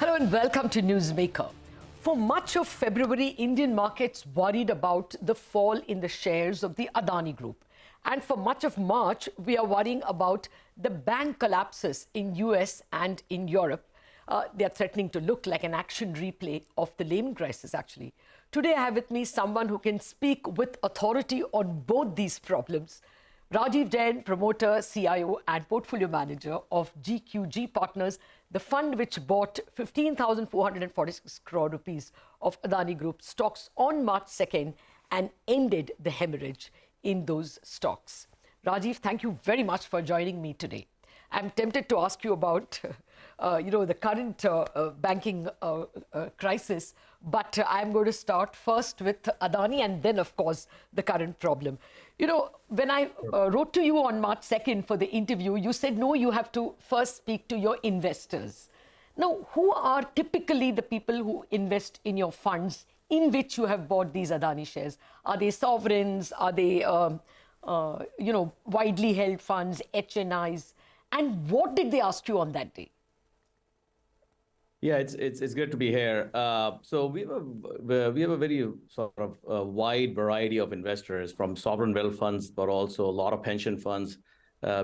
Hello and welcome to Newsmaker. For much of February, Indian markets worried about the fall in the shares of the Adani Group. And for much of March, we are worrying about the bank collapses in US and in Europe. They are threatening to look like an action replay of the Lehman crisis, actually. Today, I have with me someone who can speak with authority on both these problems. Rajiv Jain, promoter, CIO and portfolio manager of GQG Partners, the fund which bought 15,446 crore rupees of Adani Group stocks on March 2nd and ended the hemorrhage in those stocks. Rajiv, thank you very much for joining me today. I'm tempted to ask you about, the current banking crisis, but I'm going to start first with Adani and then, of course, the current problem. You know, when I wrote to you on March 2nd for the interview, you said, no, you have to first speak to your investors. Now, who are typically the people who invest in your funds in which you have bought these Adani shares? Are they sovereigns? Are they, widely held funds, HNIs? And what did they ask you on that day? Yeah, it's good to be here. So we have a very sort of wide variety of investors, from sovereign wealth funds, but also a lot of pension funds,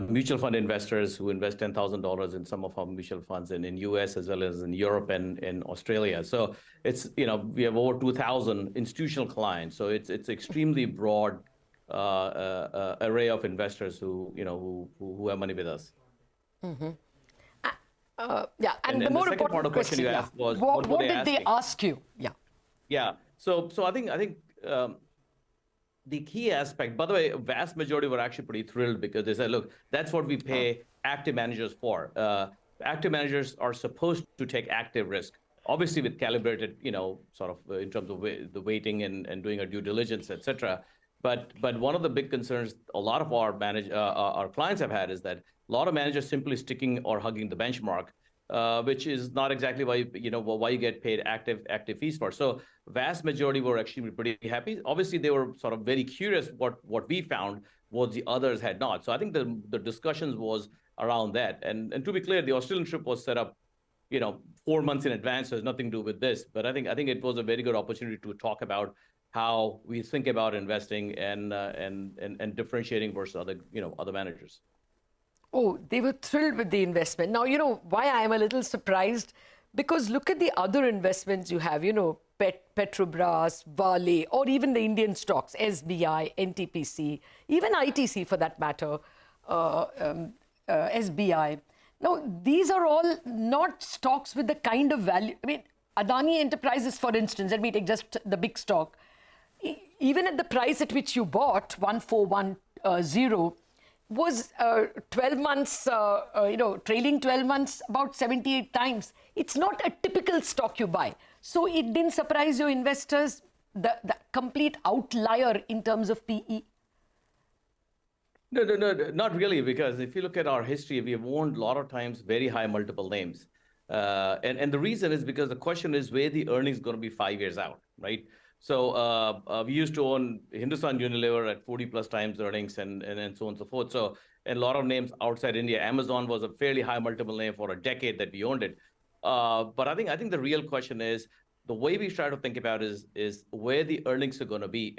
mutual fund investors who invest $10,000 in some of our mutual funds, and in US as well as in Europe and in Australia. So it's, we have over 2,000 institutional clients. So it's extremely broad array of investors who have money with us. Mm-hmm. And the more second important part of the question you asked was, what did they ask you? Yeah. So I think the key aspect, by the way, a vast majority were actually pretty thrilled, because they said, look, that's what we pay active managers for. Active managers are supposed to take active risk, obviously with calibrated, sort of in terms of the weighting and doing our due diligence, et cetera. But one of the big concerns a lot of our clients have had is that a lot of managers simply sticking or hugging the benchmark, which is not exactly why you get paid active fees for. So vast majority were actually pretty happy. Obviously, they were sort of very curious what we found, what the others had not. So I think the discussions was around that. And to be clear, the Australian trip was set up 4 months in advance. So it has nothing to do with this. But I think it was a very good opportunity to talk about how we think about investing and differentiating versus other managers. Oh, they were thrilled with the investment. Now, why I am a little surprised, because look at the other investments you have, Petrobras, Vale, or even the Indian stocks, SBI, NTPC, even ITC for that matter, SBI. Now, these are all not stocks with the kind of value. I mean, Adani Enterprises, for instance, let me take just the big stock. Even at the price at which you bought, 1410, was 12 months, trailing 12 months, about 78 times. It's not a typical stock you buy. So it didn't surprise your investors, the complete outlier in terms of PE? No, not really, because if you look at our history, we have owned a lot of times very high multiple names. And the reason is because the question is where the earnings going to be 5 years out, right? So we used to own Hindustan Unilever at 40 plus times earnings and so on and so forth. So, and a lot of names outside India. Amazon was a fairly high multiple name for a decade that we owned it. But I think the real question is, the way we try to think about is where the earnings are going to be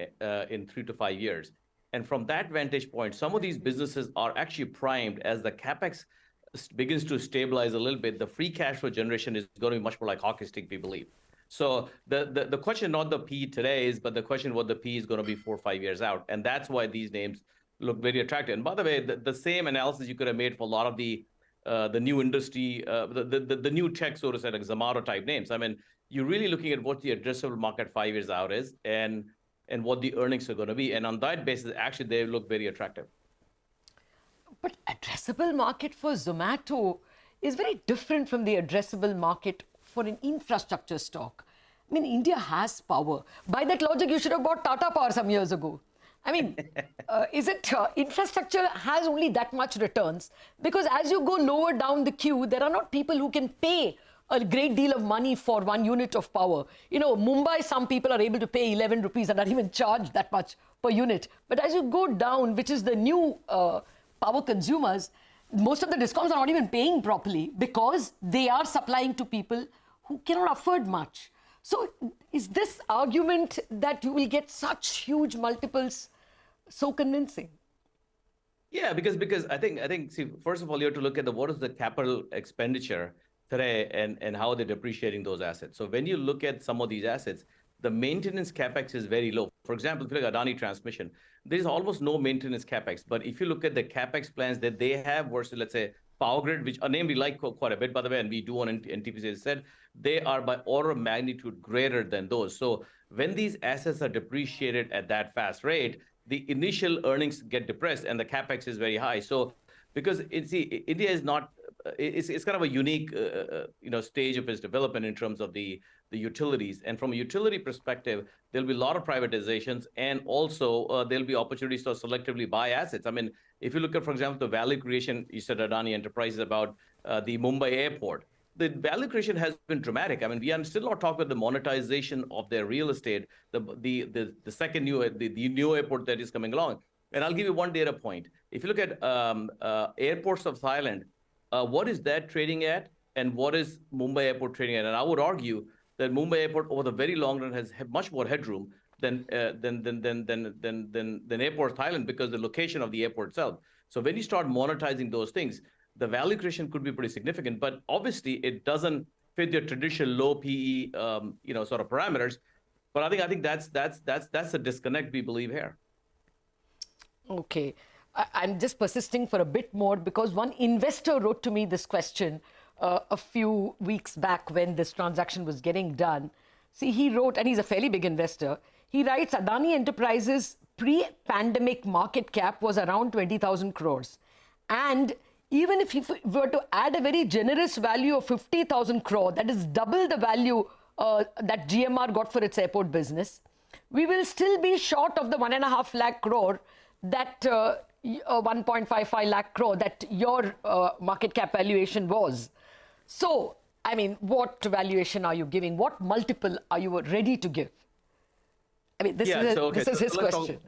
in 3 to 5 years. And from that vantage point, some of these businesses are actually primed. As the capex begins to stabilize a little bit, the free cash flow generation is going to be much more like hockey stick, we believe. So the question, not the P today, is, but the question what the P is going to be 4 or 5 years out. And that's why these names look very attractive. And by the way, the same analysis you could have made for a lot of the new industry, the new tech, so to say, like Zomato type names. I mean, you're really looking at what the addressable market 5 years out is and what the earnings are going to be. And on that basis, actually, they look very attractive. But addressable market for Zomato is very different from the addressable market for an infrastructure stock. I mean, India has power. By that logic, you should have bought Tata Power some years ago. I mean, is it infrastructure has only that much returns? Because as you go lower down the queue, there are not people who can pay a great deal of money for 1 unit of power. Mumbai, some people are able to pay 11 rupees and not even charge that much per unit. But as you go down, which is the new power consumers, most of the discoms are not even paying properly because they are supplying to people who cannot afford much. So is this argument that you will get such huge multiples so convincing? Yeah, because I think see, first of all, you have to look at what is the capital expenditure today and how they're depreciating those assets. So when you look at some of these assets, the maintenance capex is very low. For example, if you look at Adani Transmission, there is almost no maintenance capex. But if you look at the capex plans that they have versus, let's say, Power Grid, which a name we like quite a bit, by the way, and we do on NTPC, as I said, they are by order of magnitude greater than those. So when these assets are depreciated at that fast rate, the initial earnings get depressed and the capex is very high. So because India is not, it's kind of a unique stage of its development in terms of the utilities. And from a utility perspective, there'll be a lot of privatizations, and also there'll be opportunities to selectively buy assets. I mean, if you look at, for example, the value creation, you said Adani Enterprises about the Mumbai airport. The value creation has been dramatic. I mean, we are still not talking about the monetization of their real estate, the second new airport that is coming along. And I'll give you one data point. If you look at airports of Thailand, what is that trading at, and what is Mumbai airport trading at? And I would argue that Mumbai airport over the very long run has much more headroom than airport Thailand, because the location of the airport itself. So when you start monetizing those things, the value creation could be pretty significant, but obviously it doesn't fit your traditional low PE, sort of parameters. But I think that's a disconnect we believe here. Okay, I'm just persisting for a bit more, because one investor wrote to me this question a few weeks back when this transaction was getting done. See, he wrote, and he's a fairly big investor. He writes, Adani Enterprises pre-pandemic market cap was around 20,000 crores, and even if you were to add a very generous value of 50,000 crore, that is double the value that GMR got for its airport business, we will still be short of the 1.5 lakh crore that 1.55 lakh crore that your market cap valuation was. So, I mean, what valuation are you giving? What multiple are you ready to give? I mean, this is his question.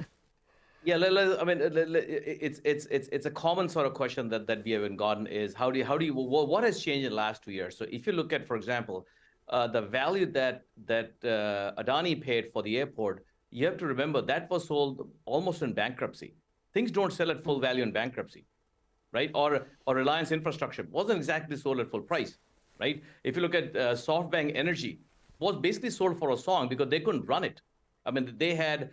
Yeah, I mean, it's a common sort of question that we haven't gotten is what has changed in the last 2 years? So if you look at, for example, the value that Adani paid for the airport, you have to remember that was sold almost in bankruptcy. Things don't sell at full value in bankruptcy, right? Or Reliance Infrastructure wasn't exactly sold at full price, right? If you look at SoftBank Energy, was basically sold for a song because they couldn't run it. I mean, they had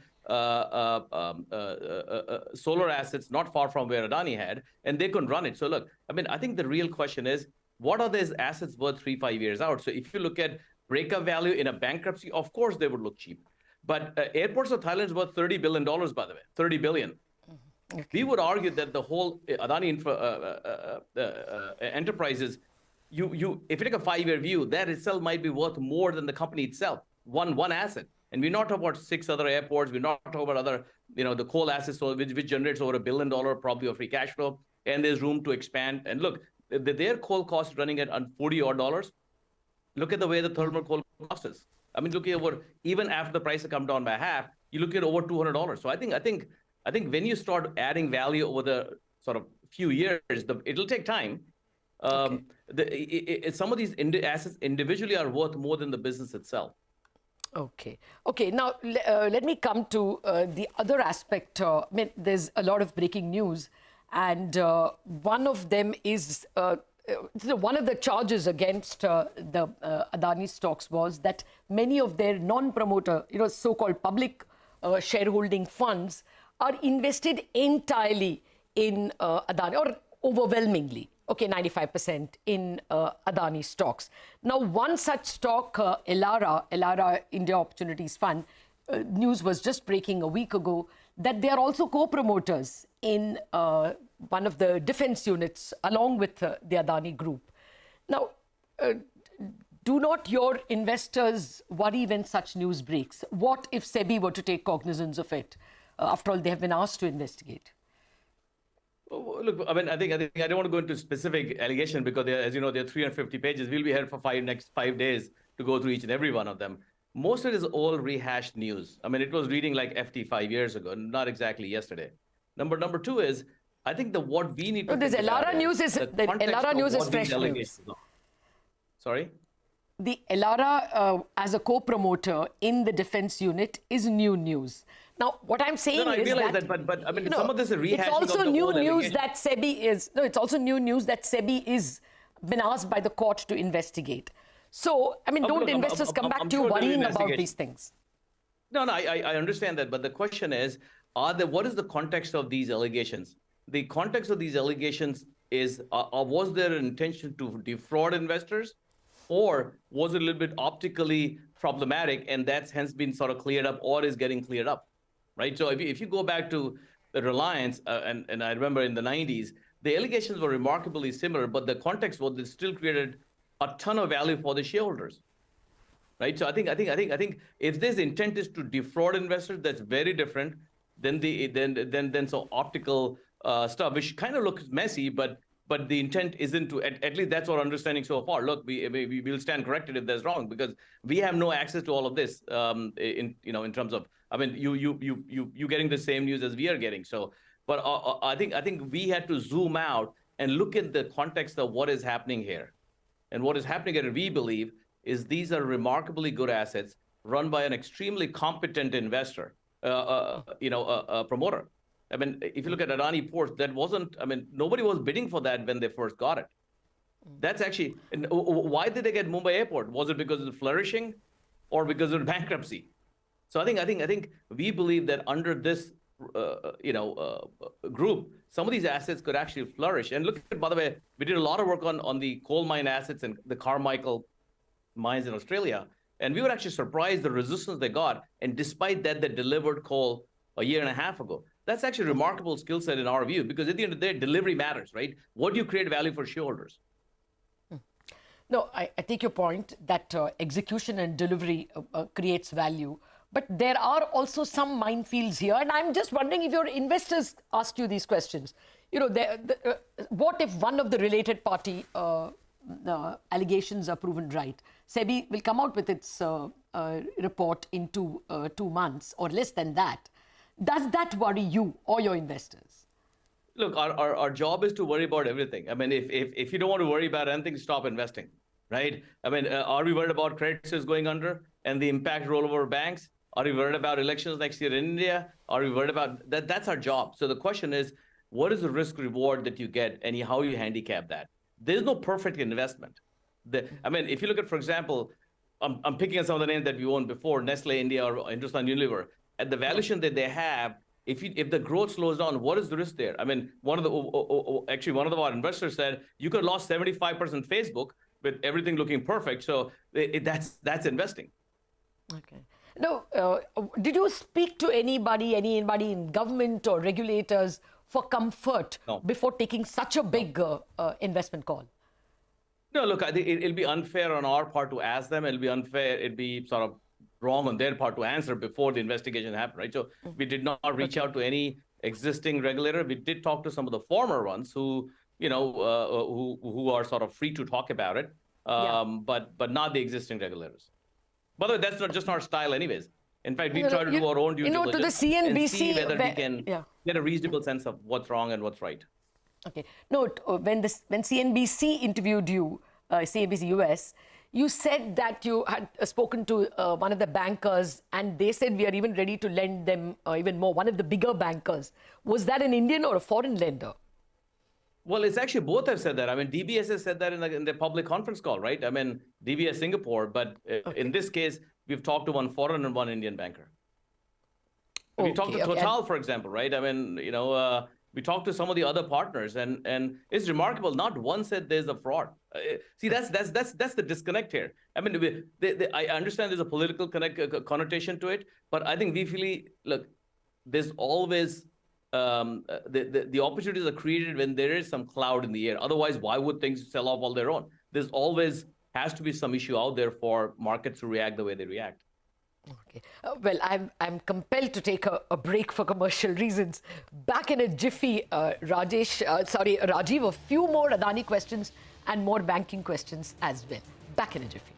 solar assets not far from where Adani had, and they couldn't run it. So look, I mean, I think the real question is, what are these assets worth 3-5 years out? So if you look at breakup value in a bankruptcy, of course they would look cheap. But airports of Thailand is worth $30 billion, by the way, 30 billion. Okay. We would argue that the whole Adani Enterprises, if you take a 5-year view, that itself might be worth more than the company itself, one asset. And we're not talking about 6 other airports. We're not talking about other, the coal assets, which generates over $1 billion probably of free cash flow. And there's room to expand. And look, their coal cost running at $40 odd. Look at the way the thermal coal cost is. I mean, look at even after the price has come down by half, you look at over $200. So I think when you start adding value over the sort of few years, it'll take time. Okay. Some of these assets individually are worth more than the business itself. Okay. Now, let me come to the other aspect. I mean, there's a lot of breaking news, and one of them is one of the charges against the Adani stocks was that many of their non-promoter, so-called public shareholding funds are invested entirely in Adani, or overwhelmingly. 95% in Adani stocks. Now, one such stock, Elara India Opportunities Fund, news was just breaking a week ago that they are also co-promoters in one of the defense units along with the Adani group. Now, do not your investors worry when such news breaks? What if SEBI were to take cognizance of it? After all, they have been asked to investigate. Look, I mean, I think I don't want to go into specific allegation because, as you know, there are 350 pages. We'll be here for next 5 days to go through each and every one of them. Most of it is all rehashed news. I mean, it was reading like FT 5 years ago, not exactly yesterday. Number two is, I think what we need to. This Elara news is fresh news. Sorry. the Elara as a co-promoter in the defense unit is new news. Now, what I'm saying No, I is realize that, but I mean, some of this is rehashing it's also of the new old news allegation. that SEBI is, no, it's also new news that SEBI is been asked by the court to investigate. So, I mean, don't Look, investors come back I'm to you sure there'll be worrying about investigation. these things? No, I understand that, but the question is, what is the context of these allegations? The context of these allegations is, was there an intention to defraud investors, or was it a little bit optically problematic, and that's hence been sort of cleared up or is getting cleared up, right? So if you go back to the Reliance, and I remember in the 90s, the allegations were remarkably similar, but the context was it still created a ton of value for the shareholders. Right. So I think if this intent is to defraud investors, that's very different than so optical stuff, which kind of looks messy, but the intent isn't to. At least that's our understanding so far. Look, we will stand corrected if that's wrong, because we have no access to all of this. In terms of, I mean, you getting the same news as we are getting. So, but I think we had to zoom out and look at the context of what is happening here, and what is happening here, we believe, is these are remarkably good assets run by an extremely competent investor, a promoter. I mean, if you look at Adani Ports, that wasn't, I mean, nobody was bidding for that when they first got it. That's actually, why did they get Mumbai Airport? Was it because of flourishing or because of bankruptcy? So I think we believe that under this, group, some of these assets could actually flourish. And look at, by the way, we did a lot of work on the coal mine assets and the Carmichael mines in Australia, and we were actually surprised the resistance they got, and despite that, they delivered coal a year and a half ago. That's actually a remarkable skill set in our view, because at the end of the day, delivery matters, right? What do you create value for shareholders? No, I take your point that execution and delivery creates value, but there are also some minefields here, and I'm just wondering if your investors ask you these questions. What if one of the related party allegations are proven right? SEBI will come out with its report in 2 months or less than that. Does that worry you or your investors? Look, our job is to worry about everything. I mean, if you don't want to worry about anything, stop investing, right? I mean, are we worried about credit risks going under and the impact rollover banks? Are we worried about elections next year in India? Are we worried about that? That's our job. So the question is, what is the risk reward that you get, and how you handicap that? There's no perfect investment. I mean, if you look at, for example, I'm picking on some of the names that we owned before, Nestle India or Hindustan Unilever, at the valuation that they have, if the growth slows down, what is the risk there? I mean, one of our investors said you could have lost 75% Facebook with everything looking perfect. So that's investing. Okay. Now, did you speak to anybody in government or regulators for comfort before taking such a big investment call? No, look, I think it'll be unfair on our part to ask them. It'll be sort of wrong on their part to answer before the investigation happened, right? So we did not reach out to any existing regulator. We did talk to some of the former ones who are sort of free to talk about it, but not the existing regulators. By the way, that's not just our style anyways. In fact, we try to do our own due diligence to the CNBC, and see whether we can get a reasonable sense of what's wrong and what's right. Okay. No, when CNBC interviewed you, CNBC US, you said that you had spoken to one of the bankers, and they said we are even ready to lend them even more, one of the bigger bankers. Was that an Indian or a foreign lender? Well, it's actually both have said that. I mean, DBS has said that in the public conference call, right? I mean, DBS Singapore, but in this case, we've talked to one foreign and one Indian banker. We talked to Total, for example, right? I mean, we talked to some of the other partners, and it's remarkable. Not one said there's a fraud. See, that's the disconnect here. I mean, I understand there's a political connotation to it, but I think we feel, look, there's always the opportunities are created when there is some cloud in the air. Otherwise, why would things sell off all their own? There's always has to be some issue out there for markets to react the way they react. Okay. Well, I'm compelled to take a break for commercial reasons. Back in a jiffy, Rajiv, a few more Adani questions and more banking questions as well. Back in a jiffy.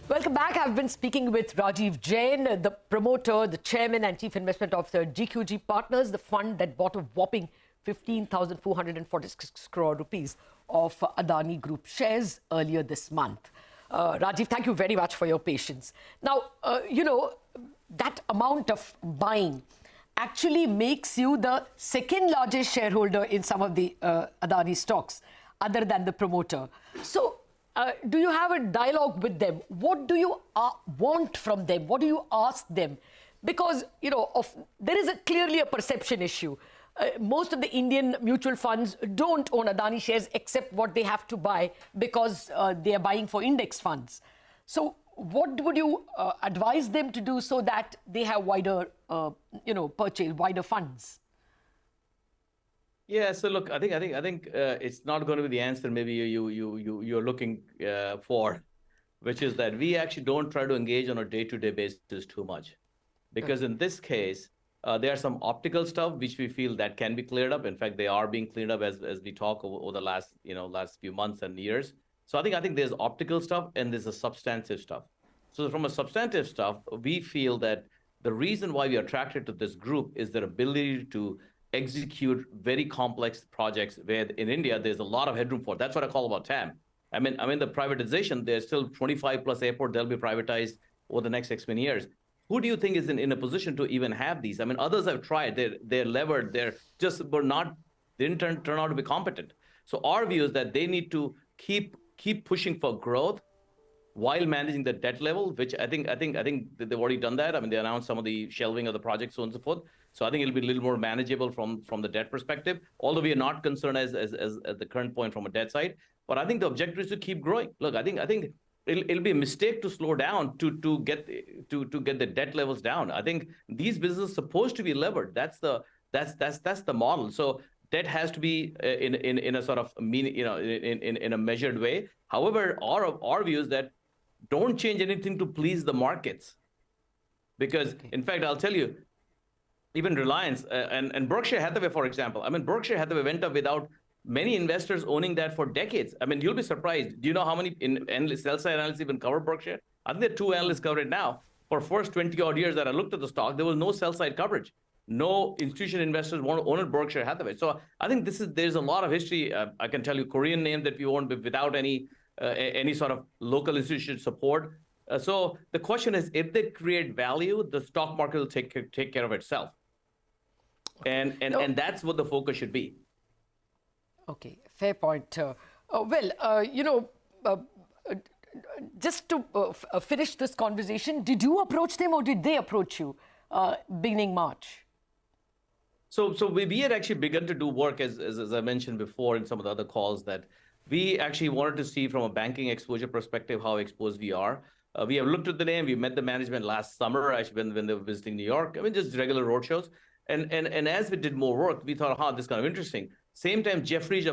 Welcome back. I've been speaking with Rajiv Jain, the promoter, the chairman and chief investment officer at GQG Partners, the fund that bought a whopping 15,446 crore rupees of Adani Group shares earlier this month. Rajiv, thank you very much for your patience. Now, that amount of buying actually makes you the second largest shareholder in some of the Adani stocks, other than the promoter. So, do you have a dialogue with them? What do you want from them? What do you ask them? Because, there is clearly a perception issue. Most of the Indian mutual funds don't own Adani shares except what they have to buy because they are buying for index funds. So what would you advise them to do so that they have wider, purchase, wider funds? Yeah, so look, I think it's not going to be the answer maybe you're looking for, which is that we actually don't try to engage on a day-to-day basis too much, because in this case, there are some optical stuff which we feel that can be cleared up. In fact, they are being cleaned up as we talk over the last few months and years. So I think there's optical stuff and there's a substantive stuff. So from a substantive stuff, we feel that the reason why we are attracted to this group is their ability to execute very complex projects where in India there's a lot of headroom for. That's what I call about TAM. I mean the privatization. There's still 25 plus airport. They'll be privatized over the next X many years. Who do you think is in a position to even have these? I mean, others have tried. They're levered. They didn't turn out to be competent. So our view is that they need to keep pushing for growth while managing the debt level, which I think they've already done that. I mean, they announced some of the shelving of the project, so on and so forth. So I think it'll be a little more manageable from the debt perspective, although we are not concerned as at the current point from a debt side. But I think the objective is to keep growing. Look, I think it'll be a mistake to slow down to get the debt levels down. I think these businesses are supposed to be levered. That's the model. So debt has to be in a sort of in a measured way. However, our view is that don't change anything to please the markets, because in fact I'll tell you, even Reliance and Berkshire Hathaway, for example. I mean, Berkshire Hathaway went up without many investors owning that for decades. I mean, you'll be surprised. Do you know how many sell-side analysts even cover Berkshire? I think there are 2 analysts cover it now. For first 20-odd years that I looked at the stock, there was no sell-side coverage. No institutional investors want to own Berkshire Hathaway. So I think there's a lot of history. I can tell you Korean name that we own without any sort of local institution support. So the question is, if they create value, the stock market will take care of itself. And that's what the focus should be. Okay, fair point. Just to finish this conversation, did you approach them or did they approach you beginning March? So we had actually begun to do work, as I mentioned before in some of the other calls, that we actually wanted to see from a banking exposure perspective how exposed we are. We have looked at the name. We met the management last summer, actually, when they were visiting New York. I mean, just regular roadshows. And as we did more work, we thought, this is kind of interesting. Same time, Jeffries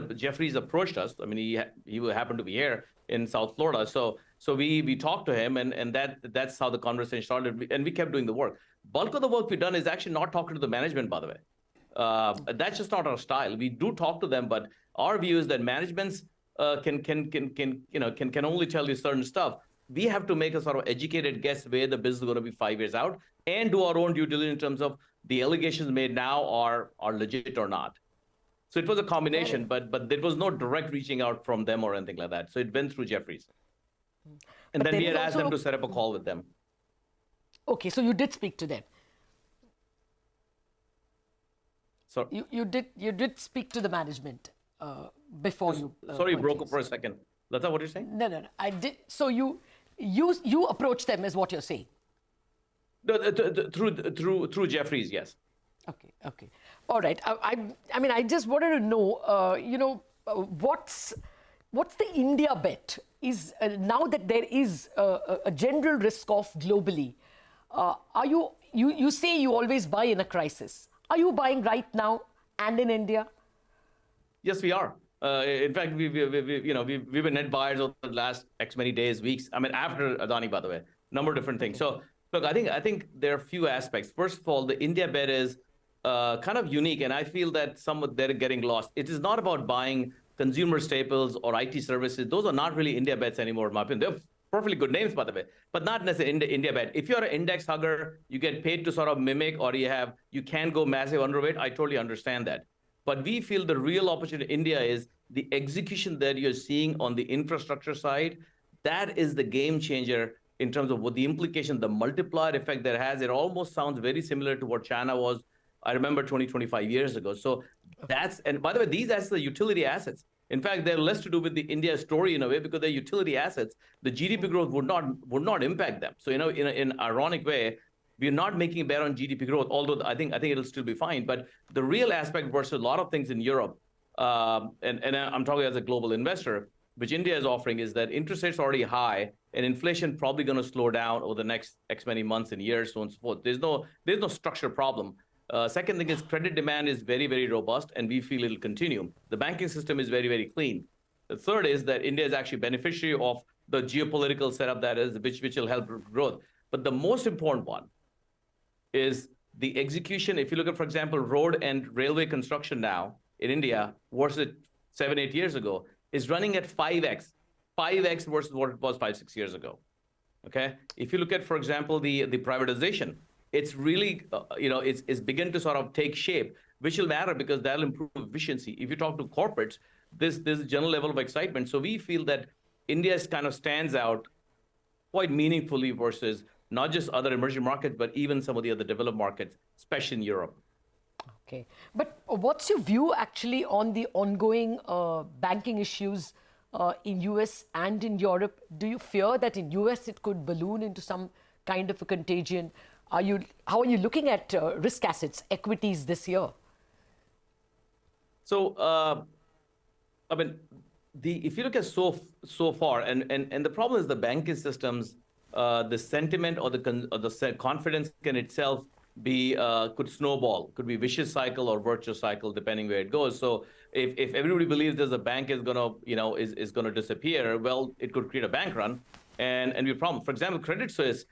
approached us. I mean, he happened to be here in South Florida. So we talked to him, and that's how the conversation started. And we kept doing the work. Bulk of the work we've done is actually not talking to the management, by the way. That's just not our style. We do talk to them, but our view is that managements can only tell you certain stuff. We have to make a sort of educated guess where the business is going to be 5 years out, and do our own due diligence in terms of the allegations made now are legit or not. So it was a combination, but there was no direct reaching out from them or anything like that. So it went through Jeffries. And then we had asked them to set up a call with them. Okay, so you did speak to them. So you did speak to the management before you. Sorry, you broke up for a second. That's not what you're saying? No. I did. So you approached them, is what you're saying? No, through Jeffries, yes. Okay. All right. I mean, I just wanted to know, what's the India bet? Is now that there is a general risk off globally, are you say you always buy in a crisis? Are you buying right now and in India? Yes, we are. In fact, we've been net buyers over the last X many days, weeks. I mean, after Adani, by the way, number of different things. So look, I think there are a few aspects. First of all, the India bet is kind of unique, and I feel that they're getting lost. It is not about buying consumer staples or IT services. Those are not really India bets anymore, in my opinion. They're perfectly good names, by the way, but not necessarily India bet. If you're an index hugger, you get paid to sort of mimic, or you can go massive underweight. I totally understand that. But we feel the real opportunity in India is the execution that you're seeing on the infrastructure side. That is the game changer in terms of what the implication, the multiplier effect that has. It almost sounds very similar to what China was, I remember 20, 25 years ago. So that's, and by the way, these assets are utility assets. In fact, they're less to do with the India story in a way because they're utility assets. The GDP growth would not impact them. So, in an ironic way, we're not making a bet on GDP growth, although I think it'll still be fine. But the real aspect versus a lot of things in Europe, and I'm talking as a global investor, which India is offering, is that interest rates are already high and inflation probably going to slow down over the next X many months and years, so on and so forth. There's no structural problem. Second thing is credit demand is very, very robust, and we feel it'll continue. The banking system is very, very clean. The third is that India is actually beneficiary of the geopolitical setup that is, which will help growth. But the most important one is the execution. If you look at, for example, road and railway construction now in India versus 7, 8 years ago, is running at 5x versus what it was 5, 6 years ago. Okay. If you look at, for example, the privatization, it's really, it's begun to sort of take shape, which will matter because that'll improve efficiency. If you talk to corporates, there's a general level of excitement. So we feel that India kind of stands out quite meaningfully versus not just other emerging markets, but even some of the other developed markets, especially in Europe. Okay. But what's your view actually on the ongoing banking issues in US and in Europe? Do you fear that in US it could balloon into some kind of a contagion? How are you looking at risk assets, equities this year? So, I mean, if you look at so far, and the problem is the banking systems, the sentiment or the confidence can itself be could snowball, could be vicious cycle or virtuous cycle depending where it goes. So if everybody believes there's a bank is gonna is gonna disappear, well, it could create a bank run and be a problem. For example, Credit Suisse,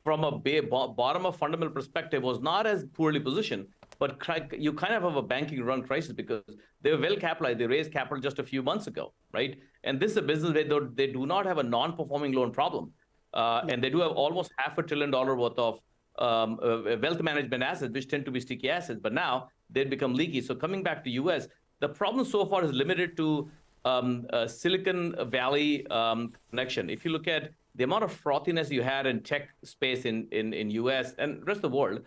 from a bottom of fundamental perspective, was not as poorly positioned, but you kind of have a banking run crisis because they were well capitalized. They raised capital just a few months ago, right? And this is a business where they do not have a non-performing loan problem. And they do have almost $500 billion worth of wealth management assets, which tend to be sticky assets, but now they've become leaky. So coming back to US, the problem so far is limited to Silicon Valley connection. If you look at the amount of frothiness you had in tech space in US and rest of the world,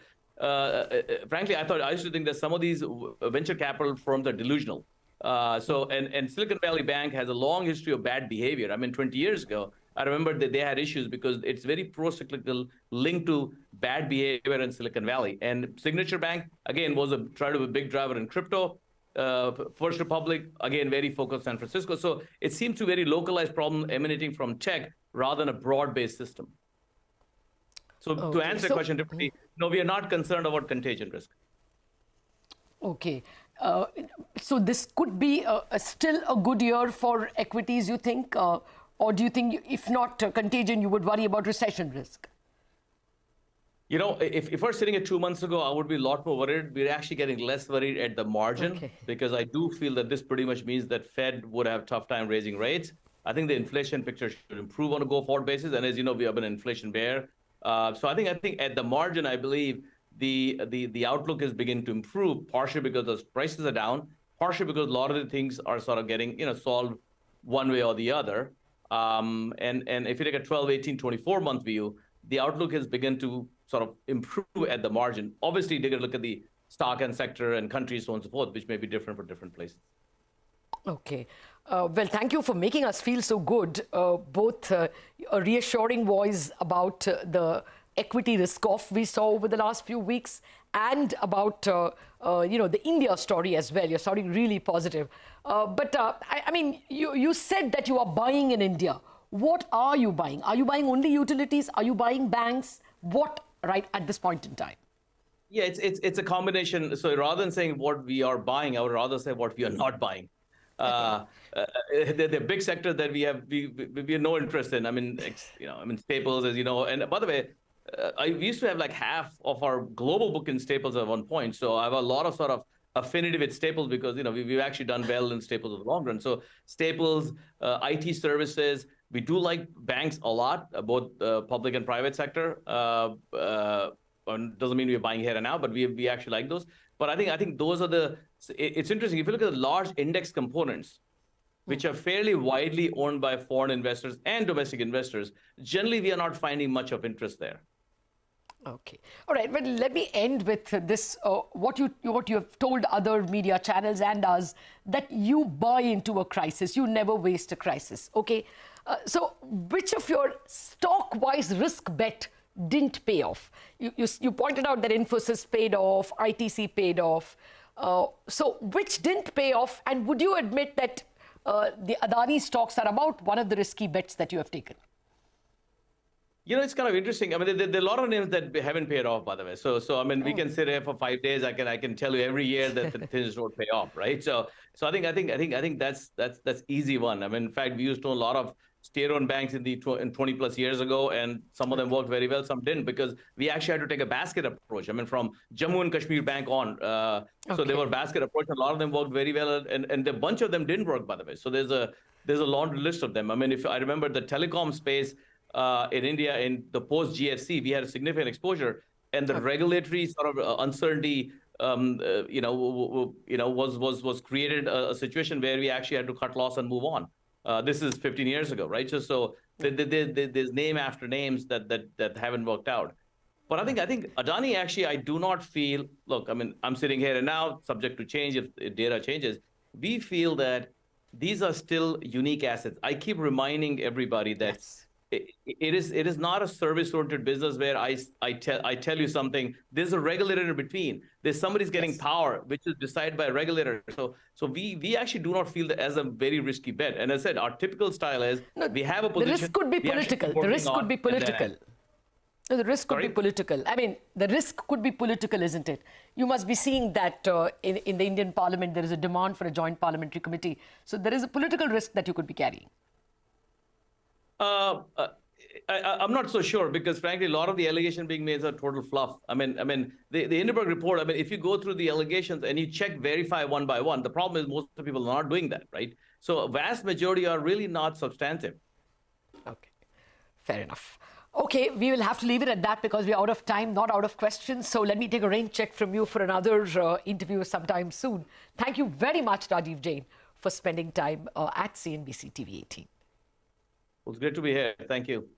frankly, I used to think that some of these venture capital firms are delusional. And Silicon Valley Bank has a long history of bad behavior. I mean, 20 years ago, I remember that they had issues because it's very pro-cyclical, linked to bad behavior in Silicon Valley. And Signature Bank, again, was tried to be a big driver in crypto. First Republic, again, very focused San Francisco. So it seems to be a very localized problem emanating from tech rather than a broad-based system. So to answer the question differently, no, we are not concerned about contagion risk. Okay. So this could be still a good year for equities, you think? Or do you think, if not contagion, you would worry about recession risk? You know, if we're sitting at 2 months ago, I would be a lot more worried. We're actually getting less worried at the margin because I do feel that this pretty much means that Fed would have a tough time raising rates. I think the inflation picture should improve on a go-forward basis. And as you know, we have an inflation bear. So I think at the margin, I believe the outlook is beginning to improve, partially because those prices are down, partially because a lot of the things are sort of getting solved one way or the other. And if you take a 12, 18, 24-month view, the outlook has begun to sort of improve at the margin. Obviously, take a look at the stock and sector and countries, so on and so forth, which may be different for different places. Okay. Well, thank you for making us feel so good, both a reassuring voice about the equity risk-off we saw over the last few weeks and about, the India story as well. You're sounding really positive. But I mean, you said that you are buying in India. What are you buying? Are you buying only utilities? Are you buying banks? What, right, at this point in time? Yeah, it's a combination. So rather than saying what we are buying, I would rather say what we are not buying. The big sector that we have no interest in. I mean, staples, as you know. And by the way, we used to have like half of our global book in staples at one point. So I have a lot of sort of affinity with staples because we've actually done well in staples in the long run. So staples, IT services. We do like banks a lot, both public and private sector. Doesn't mean we're buying here and now, but we actually like those. But I think those are the it's interesting. If you look at the large index components, which are fairly widely owned by foreign investors and domestic investors, generally we are not finding much of interest there. Okay. All right. But let me end with this. What you have told other media channels and us, that you buy into a crisis. You never waste a crisis. Okay. So which of your stock-wise risk bet didn't pay off? You pointed out that Infosys paid off, ITC paid off. So which didn't pay off? And would you admit that the Adani stocks are about one of the risky bets that you have taken? You know, it's kind of interesting. I mean, there are a lot of names that haven't paid off, by the way. So I mean, we can sit here for 5 days. I can tell you every year that the things don't pay off, right? So I think that's easy one. I mean, in fact, we used to own a lot of state-owned banks in 20 plus years ago, and some of them worked very well, some didn't, because we actually had to take a basket approach. I mean, from Jammu and Kashmir Bank on. So they were basket approach. A lot of them worked very well, and a bunch of them didn't work, by the way. So there's a laundry list of them. I mean, if I remember the telecom space in India in the post-GFC, we had a significant exposure, and the regulatory sort of uncertainty, was created a situation where we actually had to cut loss and move on. This is 15 years ago, right? So there's name after names that haven't worked out. But I think Adani, actually, I do not feel, look, I mean, I'm sitting here and now, subject to change if data changes. We feel that these are still unique assets. I keep reminding everybody that Yes. It is not a service-oriented business where I tell you something. There's a regulator in between. There's somebody's getting power, which is decided by a regulator. So we actually do not feel that as a very risky bet. And as I said, our typical style is we have a position. The risk could be political. The risk could be political. The risk could be political. I mean, the risk could be political, isn't it? You must be seeing that in the Indian Parliament, there is a demand for a joint parliamentary committee. So there is a political risk that you could be carrying. I'm not so sure, because frankly, a lot of the allegations being made are total fluff. I mean, the Hindenburg report, I mean, if you go through the allegations and you verify one by one, the problem is most of the people are not doing that, right? So a vast majority are really not substantive. Okay, fair enough. Okay, we will have to leave it at that because we're out of time, not out of questions. So let me take a rain check from you for another interview sometime soon. Thank you very much, Rajiv Jain, for spending time at CNBC TV18. Well, it's great to be here. Thank you.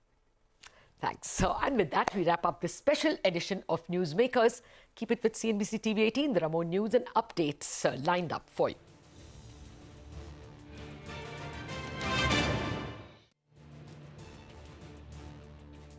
Thanks. So, and with that, we wrap up this special edition of Newsmakers. Keep it with CNBC TV18. There are more news and updates lined up for you.